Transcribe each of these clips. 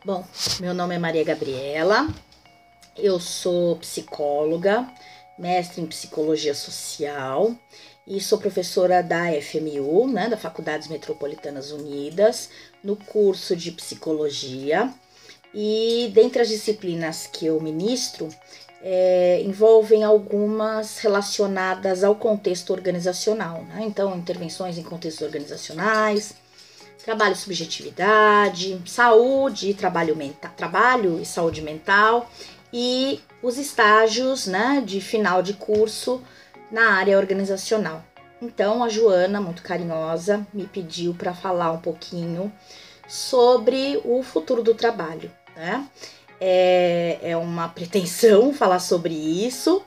Bom, meu nome é Maria Gabriela, eu sou psicóloga, mestre em psicologia social e sou professora da FMU, né, da Faculdades Metropolitanas Unidas, no curso de psicologia. E dentre as disciplinas que eu ministro, envolvem algumas relacionadas ao contexto organizacional, né? Então, intervenções em contextos organizacionais, trabalho e subjetividade, saúde e trabalho e saúde mental e os estágios, né, de final de curso na área organizacional. Então, a Joana, muito carinhosa, me pediu para falar um pouquinho sobre o futuro do trabalho, né? É uma pretensão falar sobre isso.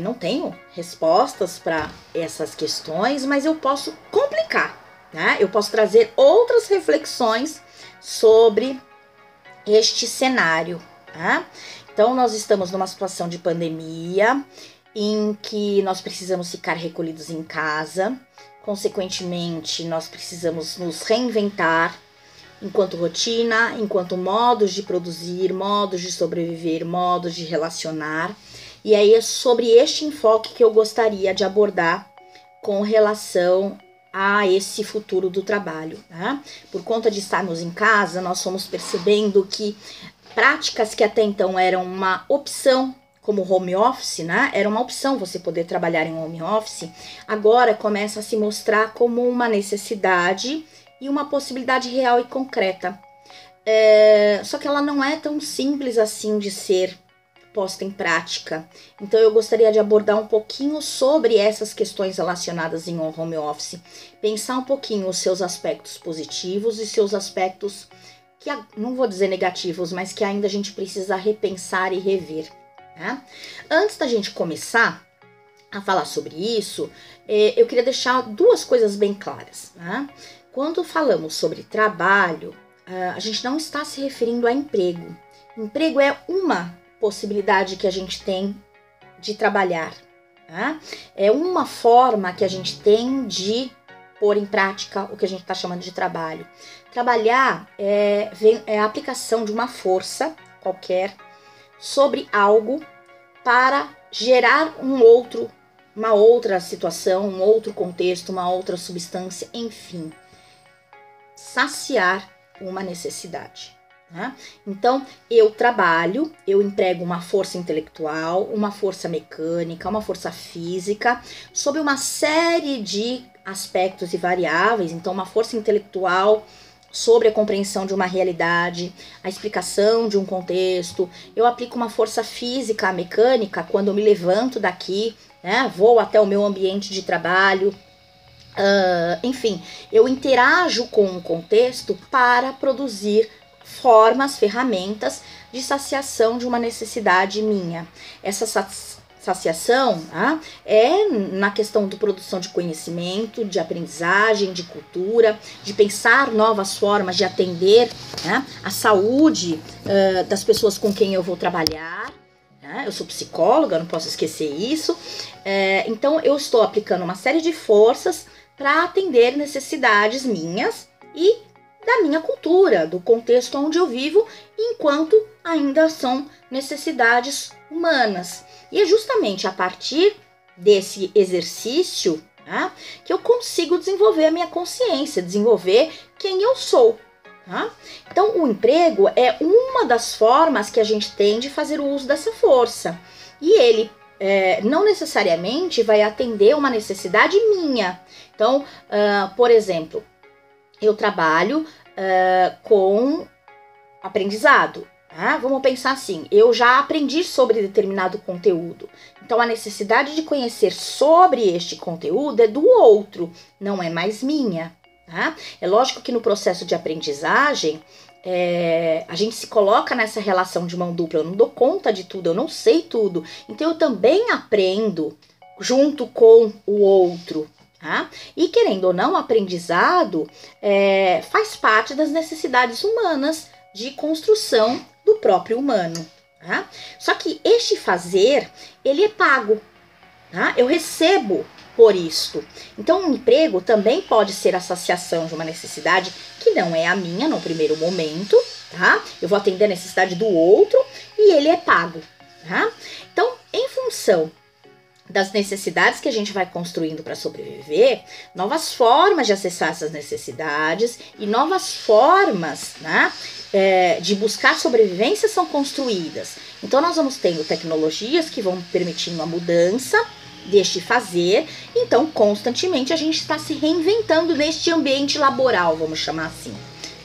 Não tenho respostas para essas questões, mas eu posso complicar, né? Eu posso trazer outras reflexões sobre este cenário, né? Então, nós estamos numa situação de pandemia em que nós precisamos ficar recolhidos em casa. Consequentemente, nós precisamos nos reinventar enquanto rotina, enquanto modos de produzir, modos de sobreviver, modos de relacionar. E aí é sobre este enfoque que eu gostaria de abordar com relação a esse futuro do trabalho, né? Por conta de estarmos em casa, nós fomos percebendo que práticas que até então eram uma opção, como home office, né? Era uma opção você poder trabalhar em home office, agora começa a se mostrar como uma necessidade e uma possibilidade real e concreta. Só que ela não é tão simples assim de ser posta em prática. Então eu gostaria de abordar um pouquinho sobre essas questões relacionadas em home office, pensar um pouquinho os seus aspectos positivos e seus aspectos que, não vou dizer negativos, mas que ainda a gente precisa repensar e rever, né? Antes da gente começar a falar sobre isso, eu queria deixar duas coisas bem claras, né? Quando falamos sobre trabalho, a gente não está se referindo a emprego. Emprego é uma possibilidade que a gente tem de trabalhar, tá? É uma forma que a gente tem de pôr em prática o que a gente está chamando de trabalho. Trabalhar é a aplicação de uma força qualquer sobre algo para gerar uma outra situação, um outro contexto, uma outra substância, enfim, saciar uma necessidade. Né? Então, eu trabalho, eu emprego uma força intelectual, uma força mecânica, uma força física, sob uma série de aspectos e variáveis. Então, uma força intelectual sobre a compreensão de uma realidade, a explicação de um contexto. Eu aplico uma força física, mecânica, quando eu me levanto daqui, né? Vou até o meu ambiente de trabalho. Enfim, eu interajo com um contexto para produzir formas, ferramentas de saciação de uma necessidade minha. Essa saciação é na questão de produção de conhecimento, de aprendizagem, de cultura, de pensar novas formas de atender, né, a saúde das pessoas com quem eu vou trabalhar. Eu sou psicóloga, não posso esquecer isso. Então, eu estou aplicando uma série de forças para atender necessidades minhas e da minha cultura, do contexto onde eu vivo, enquanto ainda são necessidades humanas. E é justamente a partir desse exercício, né, que eu consigo desenvolver a minha consciência, desenvolver quem eu sou. Tá? Então, o emprego é uma das formas que a gente tem de fazer o uso dessa força. E ele não necessariamente vai atender uma necessidade minha. Então, por exemplo, eu trabalho com aprendizado. Tá? Vamos pensar assim, eu já aprendi sobre determinado conteúdo. Então, a necessidade de conhecer sobre este conteúdo é do outro, não é mais minha. Tá? É lógico que no processo de aprendizagem, a gente se coloca nessa relação de mão dupla. Eu não dou conta de tudo, eu não sei tudo. Então, eu também aprendo junto com o outro. Tá? E querendo ou não, o aprendizado faz parte das necessidades humanas de construção do próprio humano. Tá? Só que este fazer, ele é pago. Tá? Eu recebo por isto. Então, um emprego também pode ser a saciação de uma necessidade que não é a minha no primeiro momento, tá? Eu vou atender a necessidade do outro e ele é pago, tá? Então, em função das necessidades que a gente vai construindo para sobreviver, novas formas de acessar essas necessidades e novas formas, né, de buscar sobrevivência são construídas. Então nós vamos tendo tecnologias que vão permitindo a mudança deste fazer, então constantemente a gente está se reinventando neste ambiente laboral, vamos chamar assim.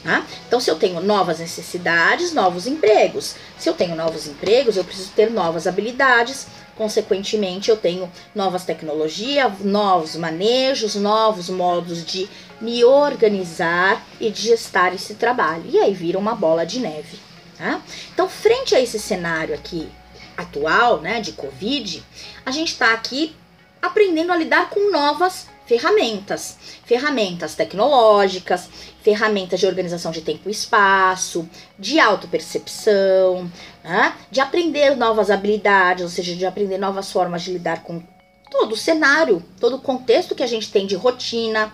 Tá? Então, se eu tenho novas necessidades, novos empregos. Se eu tenho novos empregos, eu preciso ter novas habilidades. Consequentemente, eu tenho novas tecnologias, novos manejos, novos modos de me organizar e de gestar esse trabalho. E aí vira uma bola de neve. Tá? Então, frente a esse cenário aqui atual, né, de Covid, a gente está aqui aprendendo a lidar com novas ferramentas tecnológicas, ferramentas de organização de tempo e espaço, de autopercepção, né? De aprender novas habilidades, ou seja, de aprender novas formas de lidar com todo o cenário, todo o contexto que a gente tem de rotina,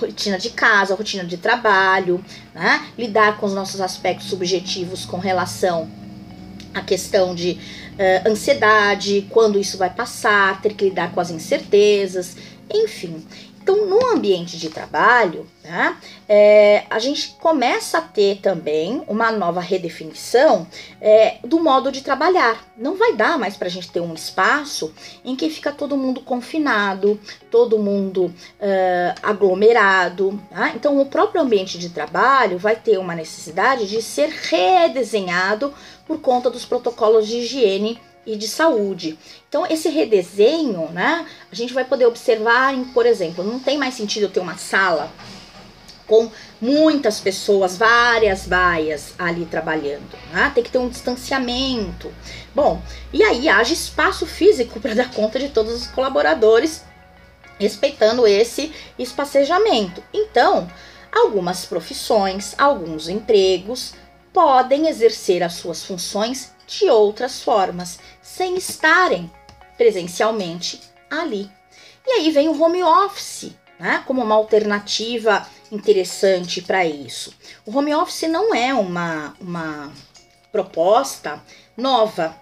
rotina de casa, rotina de trabalho, né? Lidar com os nossos aspectos subjetivos com relação à questão de ansiedade, quando isso vai passar, ter que lidar com as incertezas, enfim. Então, no ambiente de trabalho, né, a gente começa a ter também uma nova redefinição do modo de trabalhar. Não vai dar mais para a gente ter um espaço em que fica todo mundo confinado, todo mundo aglomerado. Tá? Então, o próprio ambiente de trabalho vai ter uma necessidade de ser redesenhado por conta dos protocolos de higiene e de saúde. Então, esse redesenho, né, a gente vai poder observar, por exemplo, não tem mais sentido eu ter uma sala com muitas pessoas, várias baias ali trabalhando, né? Tem que ter um distanciamento. Bom, e aí haja espaço físico para dar conta de todos os colaboradores, respeitando esse espacejamento. Então, algumas profissões, alguns empregos podem exercer as suas funções de outras formas, sem estarem presencialmente ali. E aí vem o home office, né, como uma alternativa interessante para isso. O home office não é uma proposta nova,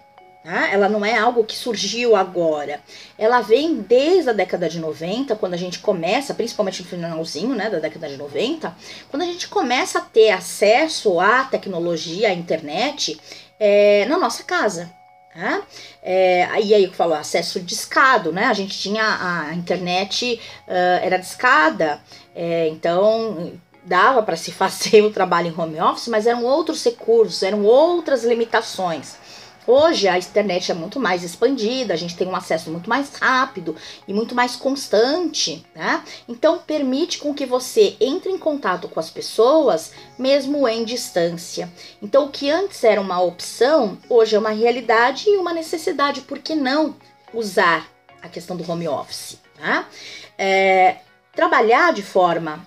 né? Ela não é algo que surgiu agora. Ela vem desde a década de 90, quando a gente começa, principalmente no finalzinho, né, da década de 90, quando a gente começa a ter acesso à tecnologia, à internet, na nossa casa. Né? E aí eu falo acesso discado, né? A gente tinha a internet, era discada, então dava para se fazer o trabalho em home office, mas eram outros recursos, eram outras limitações. Hoje a internet é muito mais expandida, a gente tem um acesso muito mais rápido e muito mais constante, né? Então permite com que você entre em contato com as pessoas mesmo em distância. Então o que antes era uma opção, hoje é uma realidade e uma necessidade. Por que não usar a questão do home office? Né? Trabalhar de forma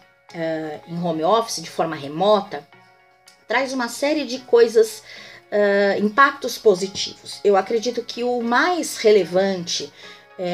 em home office, de forma remota, traz uma série de coisas, impactos positivos. Eu acredito que o mais relevante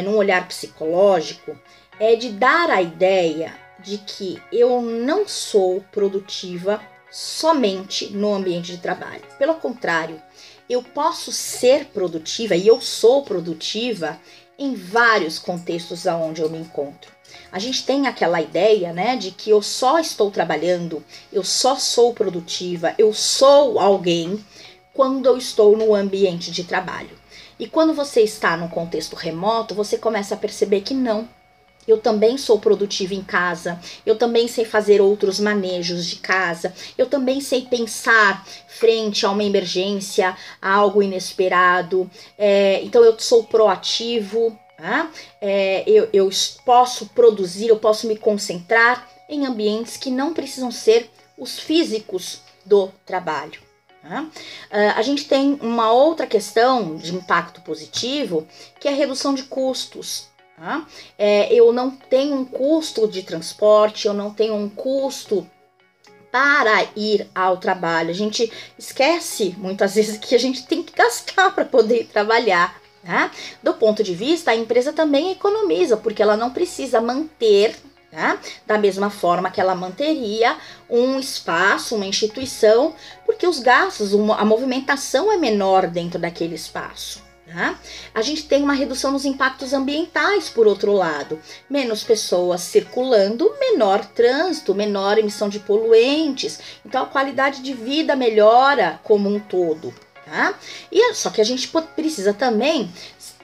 num olhar psicológico é de dar a ideia de que eu não sou produtiva somente no ambiente de trabalho. Pelo contrário, eu posso ser produtiva e eu sou produtiva em vários contextos aonde eu me encontro. A gente tem aquela ideia, né, de que eu só estou trabalhando, eu só sou produtiva, eu sou alguém quando eu estou no ambiente de trabalho. E quando você está num contexto remoto, você começa a perceber que não. Eu também sou produtiva em casa, eu também sei fazer outros manejos de casa, eu também sei pensar frente a uma emergência, a algo inesperado, então eu sou proativo, né? Eu posso produzir, eu posso me concentrar em ambientes que não precisam ser os físicos do trabalho. A gente tem uma outra questão de impacto positivo, que é a redução de custos. Eu não tenho um custo de transporte, eu não tenho um custo para ir ao trabalho. A gente esquece muitas vezes que a gente tem que gastar para poder trabalhar. Do ponto de vista, a empresa também economiza, porque ela não precisa manter, tá? Da mesma forma que ela manteria um espaço, uma instituição, porque os gastos, a movimentação é menor dentro daquele espaço. Tá? A gente tem uma redução nos impactos ambientais, por outro lado. Menos pessoas circulando, menor trânsito, menor emissão de poluentes. Então a qualidade de vida melhora como um todo. Tá? Só que a gente precisa também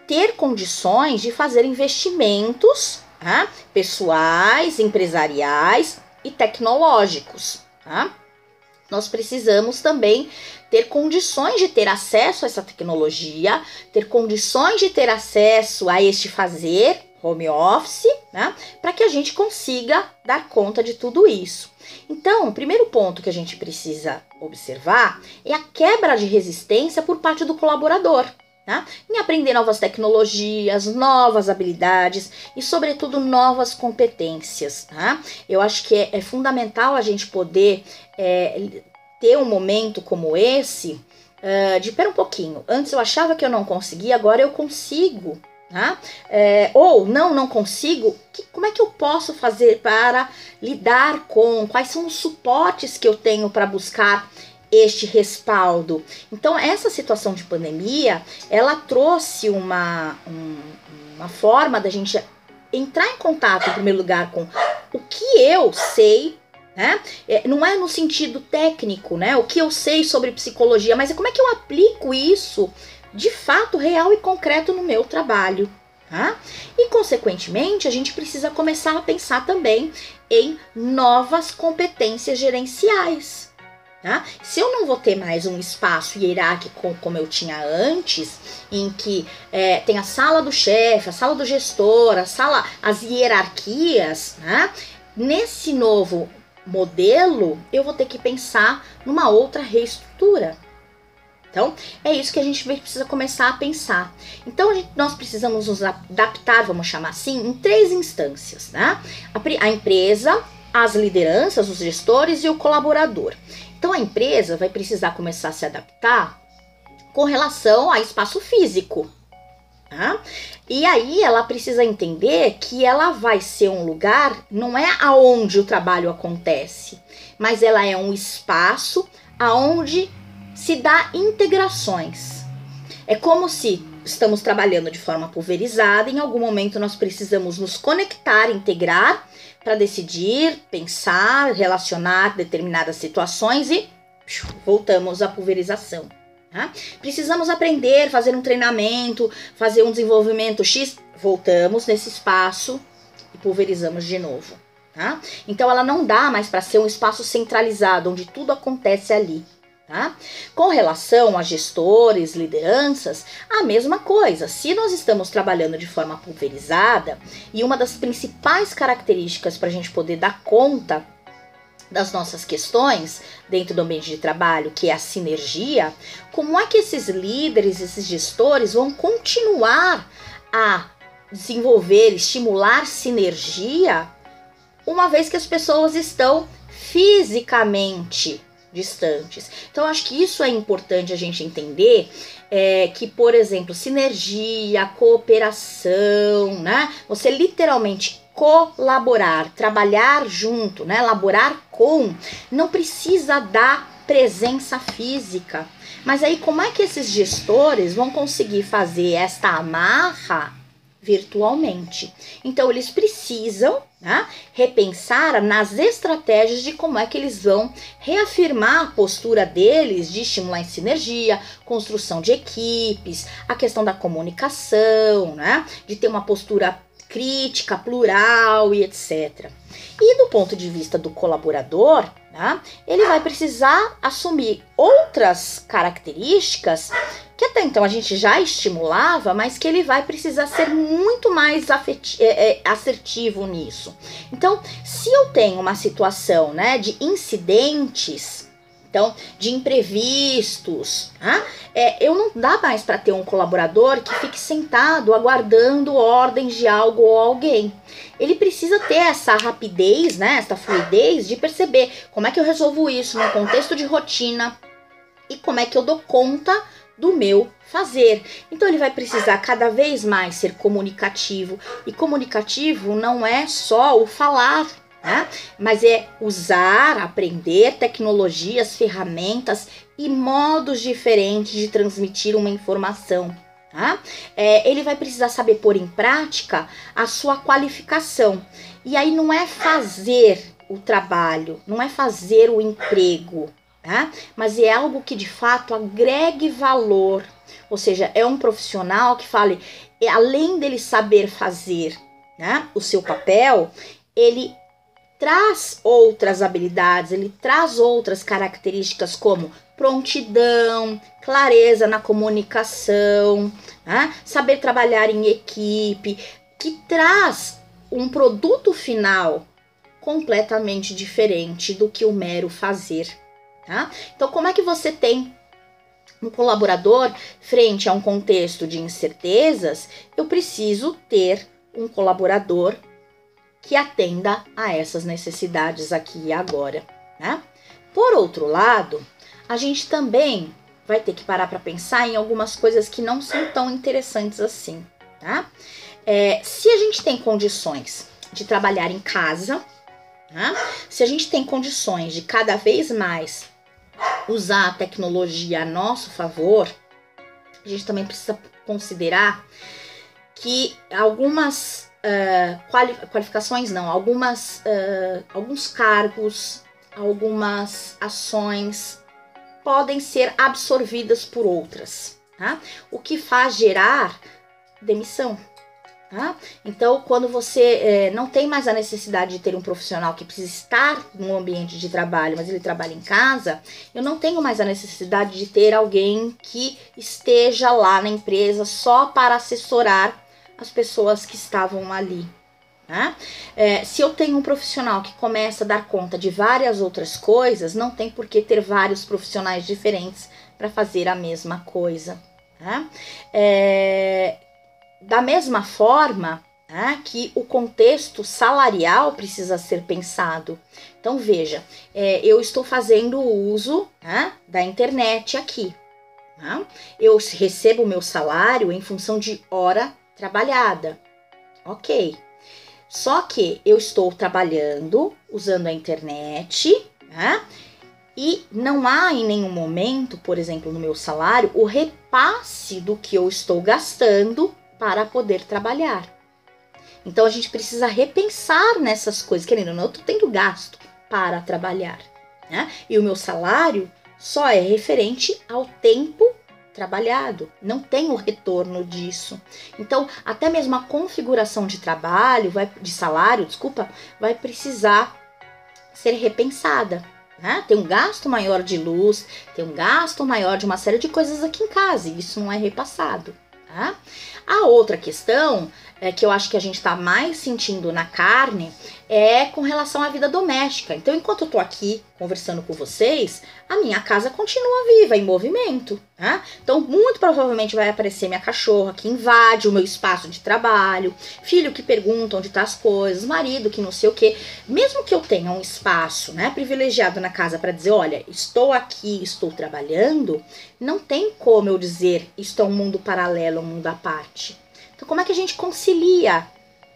ter condições de fazer investimentos, tá? Pessoais, empresariais e tecnológicos. Tá? Nós precisamos também ter condições de ter acesso a essa tecnologia, ter condições de ter acesso a este fazer, home office, né, para que a gente consiga dar conta de tudo isso. Então, o primeiro ponto que a gente precisa observar é a quebra de resistência por parte do colaborador, tá? Em aprender novas tecnologias, novas habilidades e, sobretudo, novas competências. Tá? Eu acho que é fundamental a gente poder ter um momento como esse de, pera um pouquinho, antes eu achava que eu não conseguia, agora eu consigo. Tá? Ou não consigo, como é que eu posso fazer para lidar com, quais são os suportes que eu tenho para buscar este respaldo. Então essa situação de pandemia, ela trouxe uma forma da gente entrar em contato em primeiro lugar com o que eu sei, né? Não é no sentido técnico, né? O que eu sei sobre psicologia, mas é como é que eu aplico isso de fato real e concreto no meu trabalho. Tá? E consequentemente a gente precisa começar a pensar também em novas competências gerenciais. Tá? Se eu não vou ter mais um espaço hierárquico como eu tinha antes, em que tem a sala do chefe, a sala do gestor, as hierarquias, né? Nesse novo modelo eu vou ter que pensar numa outra reestrutura. Então, é isso que a gente precisa começar a pensar. Então, nós precisamos nos adaptar, vamos chamar assim, em 3 instâncias, né? A empresa, as lideranças, os gestores e o colaborador. Então, a empresa vai precisar começar a se adaptar com relação a espaço físico. Tá? E aí, ela precisa entender que ela vai ser um lugar, não é aonde o trabalho acontece, mas ela é um espaço aonde se dá integrações. É como se estamos trabalhando de forma pulverizada, em algum momento nós precisamos nos conectar, integrar, para decidir, pensar, relacionar determinadas situações e voltamos à pulverização. Tá? Precisamos aprender, fazer um treinamento, fazer um desenvolvimento X, voltamos nesse espaço e pulverizamos de novo. Tá? Então ela não dá mais para ser um espaço centralizado, onde tudo acontece ali. Tá? Com relação a gestores, lideranças, a mesma coisa. Se nós estamos trabalhando de forma pulverizada, e uma das principais características para a gente poder dar conta das nossas questões dentro do ambiente de trabalho, que é a sinergia, como é que esses líderes, esses gestores vão continuar a desenvolver, estimular sinergia, uma vez que as pessoas estão fisicamente distantes. Então, eu acho que isso é importante a gente entender, que, por exemplo, sinergia, cooperação, né? Você literalmente colaborar, trabalhar junto, né? Elaborar com, não precisa da presença física. Mas aí, como é que esses gestores vão conseguir fazer esta amarra virtualmente? Então, eles precisam, né, repensar nas estratégias de como é que eles vão reafirmar a postura deles de estimular em sinergia, construção de equipes, a questão da comunicação, né, de ter uma postura crítica, plural e etc. E do ponto de vista do colaborador, né, ele vai precisar assumir outras características que até então a gente já estimulava, mas que ele vai precisar ser muito mais assertivo nisso. Então, se eu tenho uma situação, né, de incidentes, então, de imprevistos, tá? Eu não dá mais para ter um colaborador que fique sentado aguardando ordens de algo ou alguém. Ele precisa ter essa rapidez, né, essa fluidez de perceber como é que eu resolvo isso no contexto de rotina e como é que eu dou conta do meu fazer. Então ele vai precisar cada vez mais ser comunicativo, e comunicativo não é só o falar, né? Mas é usar, aprender tecnologias, ferramentas e modos diferentes de transmitir uma informação. Tá? Ele vai precisar saber pôr em prática a sua qualificação. E aí não é fazer o trabalho, não é fazer o emprego, tá? Mas é algo que de fato agregue valor. Ou seja, é um profissional que fale, além dele saber fazer, né, o seu papel, ele traz outras habilidades, ele traz outras características como prontidão, clareza na comunicação, né, saber trabalhar em equipe, que traz um produto final completamente diferente do que o mero fazer. Tá? Então, como é que você tem um colaborador frente a um contexto de incertezas? Eu preciso ter um colaborador que atenda a essas necessidades aqui e agora, né? Por outro lado, a gente também vai ter que parar para pensar em algumas coisas que não são tão interessantes assim, tá? Se a gente tem condições de trabalhar em casa, tá? Se a gente tem condições de cada vez mais usar a tecnologia a nosso favor, a gente também precisa considerar que algumas qualificações não, alguns cargos, algumas ações podem ser absorvidas por outras, tá? O que faz gerar demissão. Tá? Então, quando você não tem mais a necessidade de ter um profissional que precisa estar no ambiente de trabalho, mas ele trabalha em casa, eu não tenho mais a necessidade de ter alguém que esteja lá na empresa só para assessorar as pessoas que estavam ali. Né? Se eu tenho um profissional que começa a dar conta de várias outras coisas, não tem por que ter vários profissionais diferentes para fazer a mesma coisa. Tá? Da mesma forma, né, que o contexto salarial precisa ser pensado. Então, veja, eu estou fazendo uso, né, da internet aqui. Né? Eu recebo o meu salário em função de hora trabalhada. Ok. Só que eu estou trabalhando, usando a internet, né? E não há em nenhum momento, por exemplo, no meu salário, o repasse do que eu estou gastando para poder trabalhar. Então a gente precisa repensar nessas coisas, querendo ou não, eu estou tendo gasto para trabalhar, né? E o meu salário só é referente ao tempo trabalhado, não tem o retorno disso. Então, até mesmo a configuração de trabalho, de salário, vai precisar ser repensada. Né? Tem um gasto maior de luz, tem um gasto maior de uma série de coisas aqui em casa, e isso não é repassado. Tá? A outra questão que eu acho que a gente está mais sentindo na carne é com relação à vida doméstica. Então, enquanto eu estou aqui conversando com vocês, a minha casa continua viva, em movimento. Tá? Então, muito provavelmente vai aparecer minha cachorra que invade o meu espaço de trabalho, filho que pergunta onde tá as coisas, marido que não sei o quê. Mesmo que eu tenha um espaço, né, privilegiado na casa para dizer, olha, estou aqui, estou trabalhando, não tem como eu dizer isto é um mundo paralelo, um mundo à parte. Então, como é que a gente concilia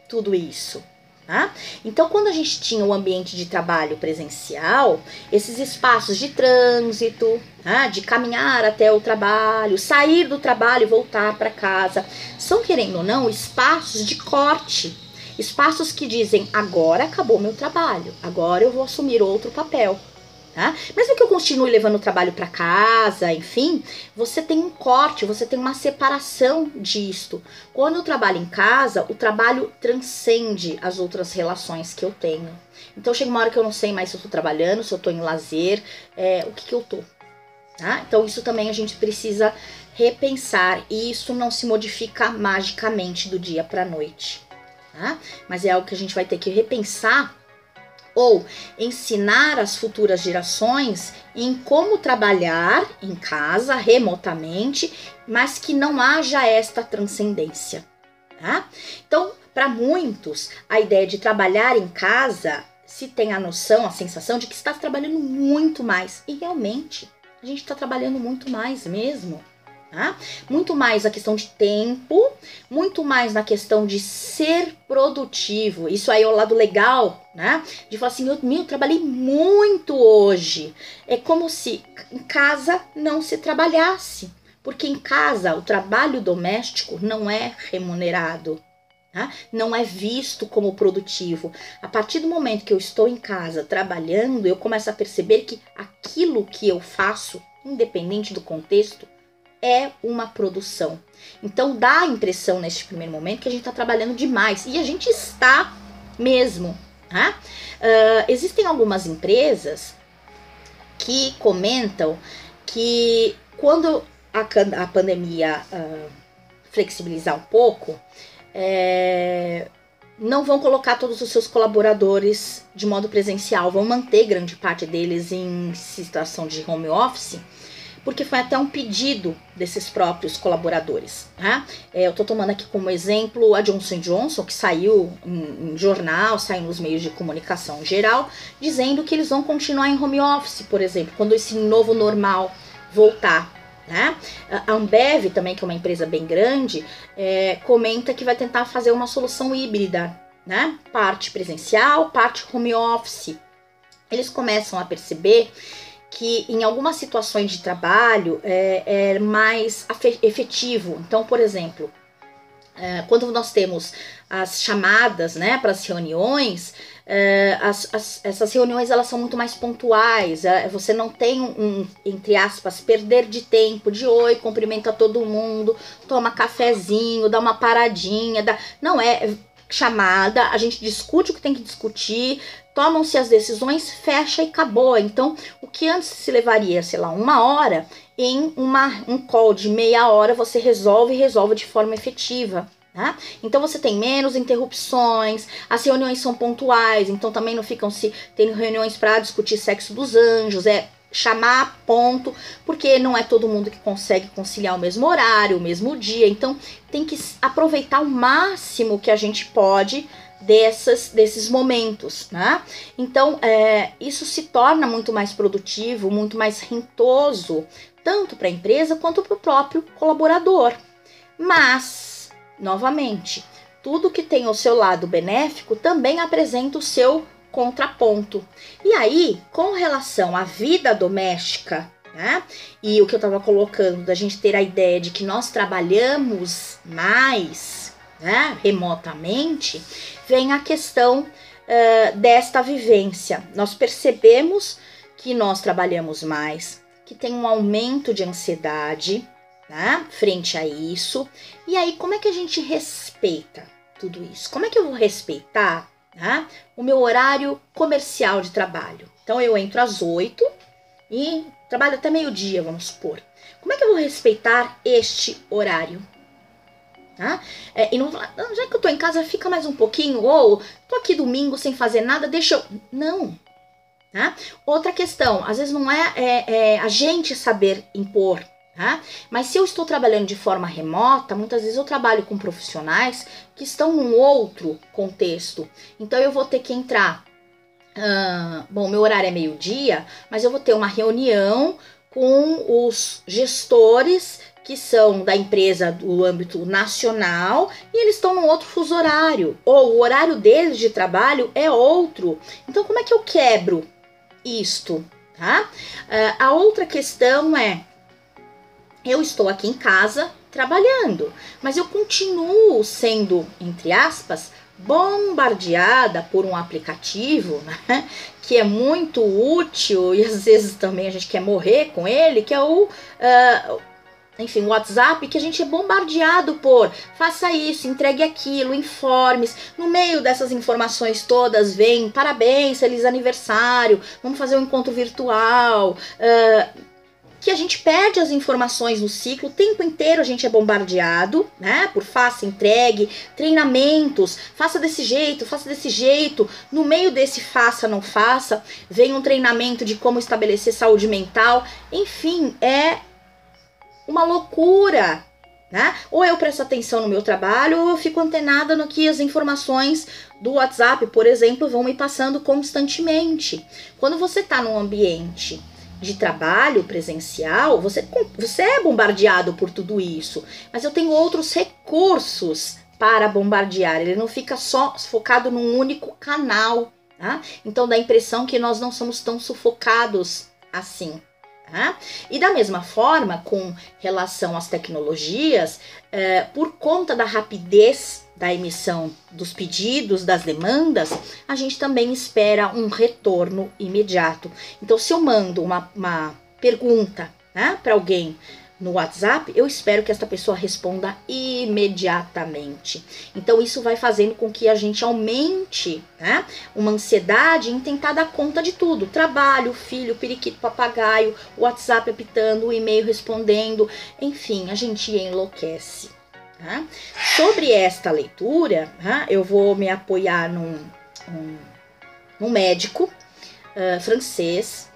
tudo isso? Tá? Então, quando a gente tinha o ambiente de trabalho presencial, esses espaços de trânsito, tá? De caminhar até o trabalho, sair do trabalho e voltar para casa, são, querendo ou não, espaços de corte, espaços que dizem, agora acabou meu trabalho, agora eu vou assumir outro papel. Tá? Mesmo que eu continue levando o trabalho para casa, enfim, você tem um corte, você tem uma separação disto. Quando eu trabalho em casa, o trabalho transcende as outras relações que eu tenho. Então chega uma hora que eu não sei mais se eu estou trabalhando, se eu estou em lazer, o que eu estou. Tá? Então isso também a gente precisa repensar, e isso não se modifica magicamente do dia para a noite. Tá? Mas é algo que a gente vai ter que repensar ou ensinar as futuras gerações em como trabalhar em casa, remotamente, mas que não haja esta transcendência. Tá? Então, para muitos, a ideia de trabalhar em casa se tem a noção, a sensação de que está trabalhando muito mais. E realmente, a gente está trabalhando muito mais mesmo. Tá? Muito mais a questão de tempo, muito mais na questão de ser produtivo. Isso aí é o lado legal, né? De falar assim, eu trabalhei muito hoje. É como se em casa não se trabalhasse. Porque em casa o trabalho doméstico não é remunerado. Tá? Não é visto como produtivo. A partir do momento que eu estou em casa trabalhando, eu começo a perceber que aquilo que eu faço, independente do contexto, é uma produção. Então dá a impressão neste primeiro momento que a gente está trabalhando demais. E a gente está mesmo. Tá? Existem algumas empresas que comentam que quando a pandemia flexibilizar um pouco, não vão colocar todos os seus colaboradores de modo presencial, vão manter grande parte deles em situação de home office, porque foi até um pedido desses próprios colaboradores. Tá? Eu estou tomando aqui como exemplo a Johnson & Johnson, que saiu em jornal, saiu nos meios de comunicação em geral, dizendo que eles vão continuar em home office, por exemplo, quando esse novo normal voltar. Né? A Ambev também, que é uma empresa bem grande, comenta que vai tentar fazer uma solução híbrida, né? Parte presencial, parte home office. Eles começam a perceber que em algumas situações de trabalho é mais efetivo. Então, por exemplo, quando nós temos as chamadas, né, para as reuniões, essas reuniões elas são muito mais pontuais. Você não tem entre aspas, perder de tempo, de oi, cumprimenta todo mundo, toma cafezinho, dá uma paradinha, não é chamada, a gente discute o que tem que discutir, tomam-se as decisões, fecha e acabou. Então, o que antes se levaria, sei lá, 1 hora, em um call de meia hora você resolve de forma efetiva. Né? Então você tem menos interrupções, as reuniões são pontuais, então também não ficam tendo reuniões para discutir sexo dos anjos, chamar ponto, porque não é todo mundo que consegue conciliar o mesmo horário, o mesmo dia, então tem que aproveitar o máximo que a gente pode desses momentos, né? Então isso se torna muito mais produtivo, muito mais rentoso, tanto para a empresa quanto para o próprio colaborador. Mas, novamente, tudo que tem o seu lado benéfico também apresenta o seu contraponto. E aí, com relação à vida doméstica, né? E o que eu estava colocando, da gente ter a ideia de que nós trabalhamos mais, né, remotamente, vem a questão desta vivência. Nós percebemos que nós trabalhamos mais, que tem um aumento de ansiedade, né, frente a isso. E aí, como é que a gente respeita tudo isso? Como é que eu vou respeitar, né, o meu horário comercial de trabalho? Então, eu entro às 8 e trabalho até meio-dia, vamos supor. Como é que eu vou respeitar este horário? Tá? E não falar, já que eu tô em casa, fica mais um pouquinho, ou tô aqui domingo sem fazer nada, deixa eu... Não. Tá? Outra questão, às vezes não é a gente saber impor, tá? Mas se eu estou trabalhando de forma remota, muitas vezes eu trabalho com profissionais que estão num outro contexto, então eu vou ter que entrar, bom, meu horário é meio-dia, mas eu vou ter uma reunião com os gestores que são da empresa do âmbito nacional e eles estão num outro fuso horário, ou o horário deles de trabalho é outro. Então, como é que eu quebro isto? Tá? A outra questão eu estou aqui em casa trabalhando, mas eu continuo sendo, entre aspas, bombardeada por um aplicativo, né, que é muito útil e às vezes também a gente quer morrer com ele, que é o WhatsApp, que a gente é bombardeado por faça isso, entregue aquilo, informes. No meio dessas informações todas vem parabéns, feliz aniversário, vamos fazer um encontro virtual, que a gente perde as informações no ciclo, o tempo inteiro a gente é bombardeado, né, por faça, entregue, treinamentos, faça desse jeito, no meio desse faça, não faça, vem um treinamento de como estabelecer saúde mental, enfim, é uma loucura, né? Ou eu presto atenção no meu trabalho, ou eu fico antenada no que as informações do WhatsApp, por exemplo, vão me passando constantemente. Quando você está num ambiente de trabalho presencial, você é bombardeado por tudo isso, mas eu tenho outros recursos para bombardear, ele não fica só focado num único canal, tá? Então dá a impressão que nós não somos tão sufocados assim. Tá? E da mesma forma, com relação às tecnologias, por conta da rapidez da emissão dos pedidos, das demandas, a gente também espera um retorno imediato. Então, se eu mando uma pergunta, né, para alguém no WhatsApp, eu espero que essa pessoa responda imediatamente. Então, isso vai fazendo com que a gente aumente, né, uma ansiedade em tentar dar conta de tudo. Trabalho, filho, periquito, papagaio, WhatsApp apitando, o e-mail respondendo, enfim, a gente enlouquece. Tá? Sobre esta leitura, tá, eu vou me apoiar num médico francês,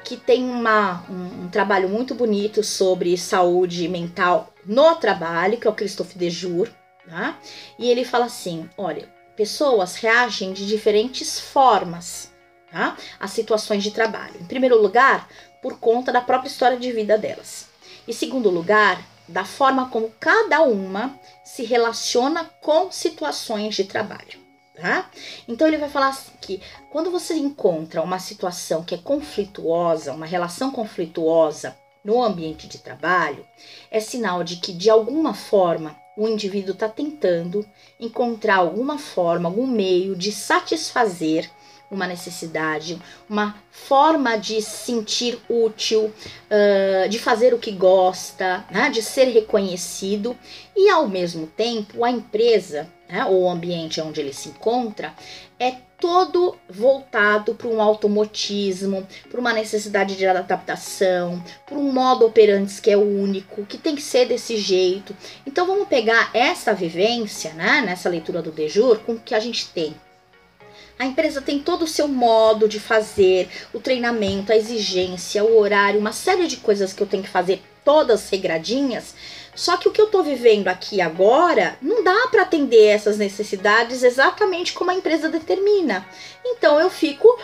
que tem um trabalho muito bonito sobre saúde mental no trabalho, que é o Christophe Dejour, tá? E ele fala assim, olha, pessoas reagem de diferentes formas, tá, às situações de trabalho. Em primeiro lugar, por conta da própria história de vida delas. Em segundo lugar, da forma como cada uma se relaciona com situações de trabalho. Tá? Então ele vai falar assim, que quando você encontra uma situação que é conflituosa, uma relação conflituosa no ambiente de trabalho, é sinal de que de alguma forma o indivíduo está tentando encontrar alguma forma, algum meio de satisfazer uma necessidade, uma forma de se sentir útil, de fazer o que gosta, né, de ser reconhecido, e ao mesmo tempo a empresa, né, ou o ambiente onde ele se encontra é todo voltado para um automatismo, para uma necessidade de adaptação, para um modo operandi que é único, que tem que ser desse jeito. Então vamos pegar essa vivência, né, nessa leitura do Dejour, com o que a gente tem. A empresa tem todo o seu modo de fazer, o treinamento, a exigência, o horário, uma série de coisas que eu tenho que fazer, todas regradinhas. Só que o que eu estou vivendo aqui agora não dá para atender essas necessidades exatamente como a empresa determina. Então eu fico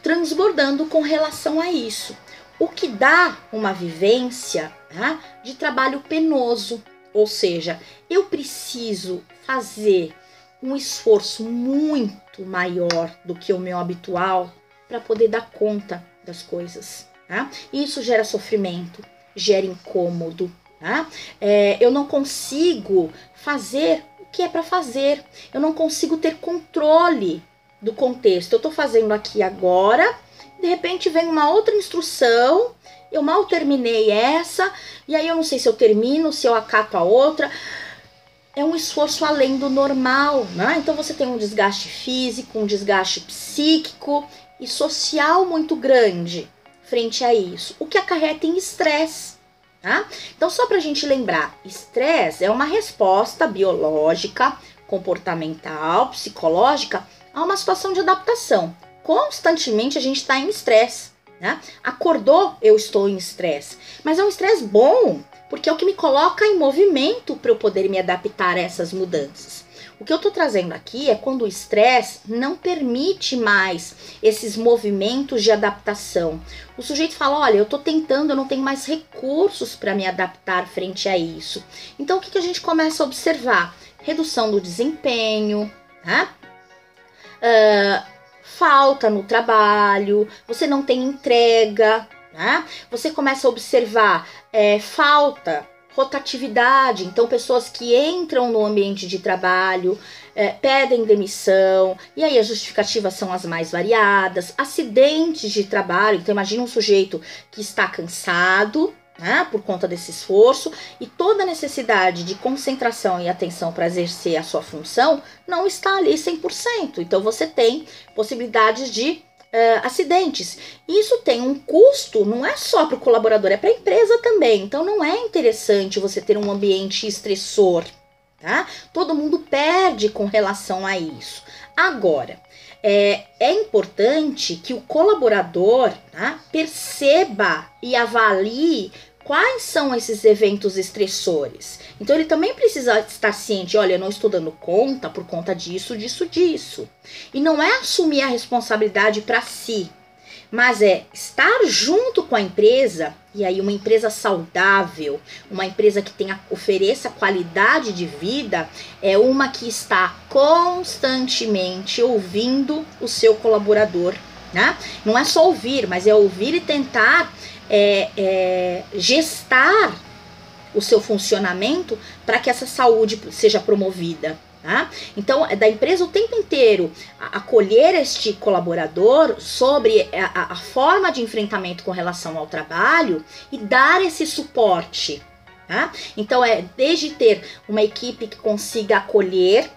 transbordando com relação a isso. O que dá uma vivência, né, de trabalho penoso. Ou seja, eu preciso fazer um esforço muito maior do que o meu habitual para poder dar conta das coisas. Tá? Isso gera sofrimento, gera incômodo. Tá? Eu não consigo fazer o que é para fazer. Eu não consigo ter controle do contexto. Eu estou fazendo aqui agora, de repente vem uma outra instrução, eu mal terminei essa, e aí eu não sei se eu termino, se eu acato a outra. É um esforço além do normal, né? Então você tem um desgaste físico, um desgaste psíquico e social muito grande frente a isso, o que acarreta em estresse, tá? Então só pra gente lembrar, estresse é uma resposta biológica, comportamental, psicológica a uma situação de adaptação. Constantemente a gente está em estresse, né? Acordou, eu estou em estresse, mas é um estresse bom, porque é o que me coloca em movimento para eu poder me adaptar a essas mudanças. O que eu estou trazendo aqui é quando o estresse não permite mais esses movimentos de adaptação. O sujeito fala, olha, eu estou tentando, eu não tenho mais recursos para me adaptar frente a isso. Então o que a gente começa a observar? Redução do desempenho, né? Falta no trabalho, você não tem entrega, né? Você começa a observar falta, rotatividade, então pessoas que entram no ambiente de trabalho pedem demissão, e aí as justificativas são as mais variadas, acidentes de trabalho, então imagina um sujeito que está cansado, né, por conta desse esforço, e toda a necessidade de concentração e atenção para exercer a sua função não está ali 100%, então você tem possibilidades de acidentes. Isso tem um custo, não é só para o colaborador, é para a empresa também. Então não é interessante você ter um ambiente estressor, tá? Todo mundo perde com relação a isso. Agora, é importante que o colaborador, tá, perceba e avalie quais são esses eventos estressores. Então ele também precisa estar ciente, olha, eu não estou dando conta por conta disso. E não é assumir a responsabilidade para si, mas é estar junto com a empresa, e aí uma empresa saudável, uma empresa que ofereça qualidade de vida, é uma que está constantemente ouvindo o seu colaborador, né? Não é só ouvir, mas é ouvir e tentar gestar o seu funcionamento para que essa saúde seja promovida. Tá? Então, é da empresa o tempo inteiro acolher este colaborador sobre a forma de enfrentamento com relação ao trabalho e dar esse suporte. Tá? Então, desde ter uma equipe que consiga acolher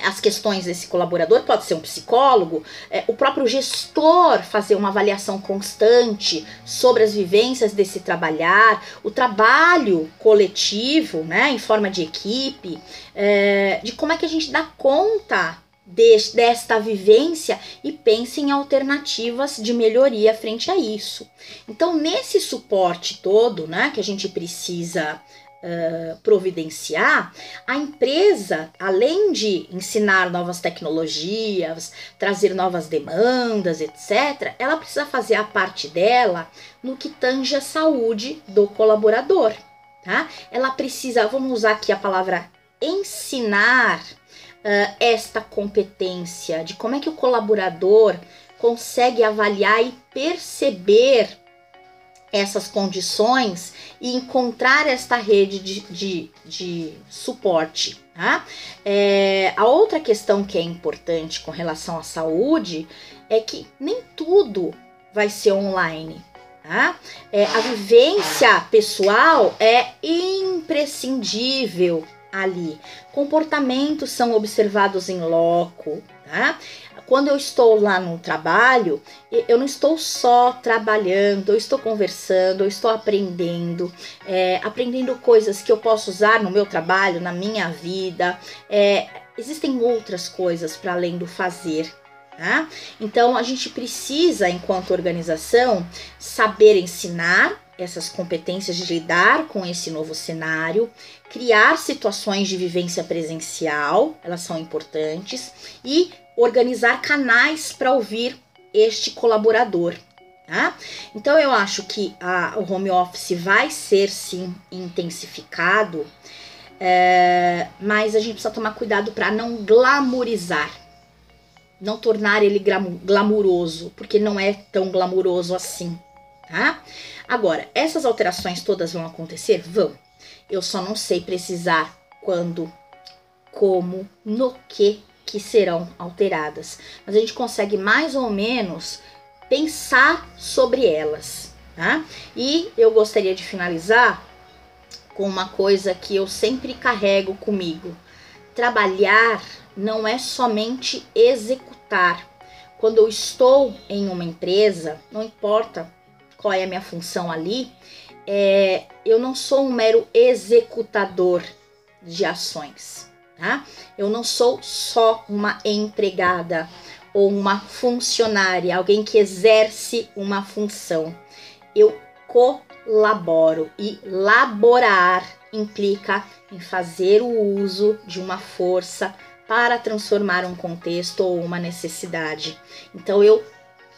as questões desse colaborador, pode ser um psicólogo, o próprio gestor fazer uma avaliação constante sobre as vivências desse trabalhar, o trabalho coletivo, né, em forma de equipe, de como é que a gente dá conta desta vivência e pense em alternativas de melhoria frente a isso. Então, nesse suporte todo, né, que a gente precisa providenciar, a empresa, além de ensinar novas tecnologias, trazer novas demandas, etc., ela precisa fazer a parte dela no que tange a saúde do colaborador, tá? Ela precisa, vamos usar aqui a palavra ensinar esta competência de como é que o colaborador consegue avaliar e perceber essas condições e encontrar esta rede de suporte. Tá? A outra questão que é importante com relação à saúde é que nem tudo vai ser online. Tá? A vivência pessoal é imprescindível ali. Comportamentos são observados em loco. Tá? Quando eu estou lá no trabalho, eu não estou só trabalhando, eu estou conversando, eu estou aprendendo, aprendendo coisas que eu posso usar no meu trabalho, na minha vida. Existem outras coisas para além do fazer. Tá? Então, a gente precisa, enquanto organização, saber ensinar essas competências de lidar com esse novo cenário, criar situações de vivência presencial, elas são importantes, e organizar canais para ouvir este colaborador. Tá? Então, eu acho que o home office vai ser, sim, intensificado, mas a gente precisa tomar cuidado para não glamourizar, não tornar ele glamouroso, porque não é tão glamouroso assim. Tá? Agora, essas alterações todas vão acontecer? Vão. Eu só não sei precisar quando, como, no que serão alteradas. Mas a gente consegue mais ou menos pensar sobre elas. Tá? E eu gostaria de finalizar com uma coisa que eu sempre carrego comigo. Trabalhar não é somente executar. Quando eu estou em uma empresa, não importa qual é a minha função ali, eu não sou um mero executador de ações, tá? Eu não sou só uma empregada ou uma funcionária, alguém que exerce uma função. Eu colaboro, e laborar implica em fazer o uso de uma força para transformar um contexto ou uma necessidade. Então, eu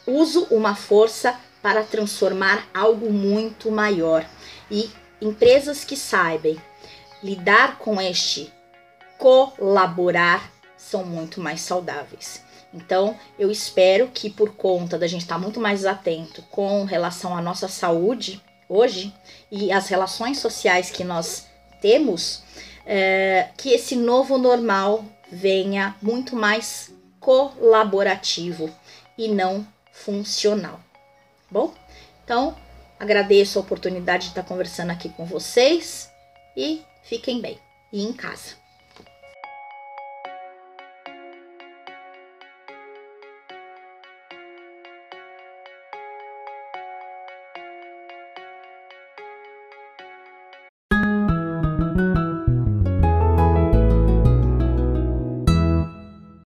uso uma força para transformar algo muito maior. E empresas que saibam lidar com este colaborar são muito mais saudáveis. Então, eu espero que, por conta da gente estar muito mais atento com relação à nossa saúde hoje e as relações sociais que nós temos, que esse novo normal venha muito mais colaborativo e não funcional. Bom, então agradeço a oportunidade de estar conversando aqui com vocês e fiquem bem e em casa.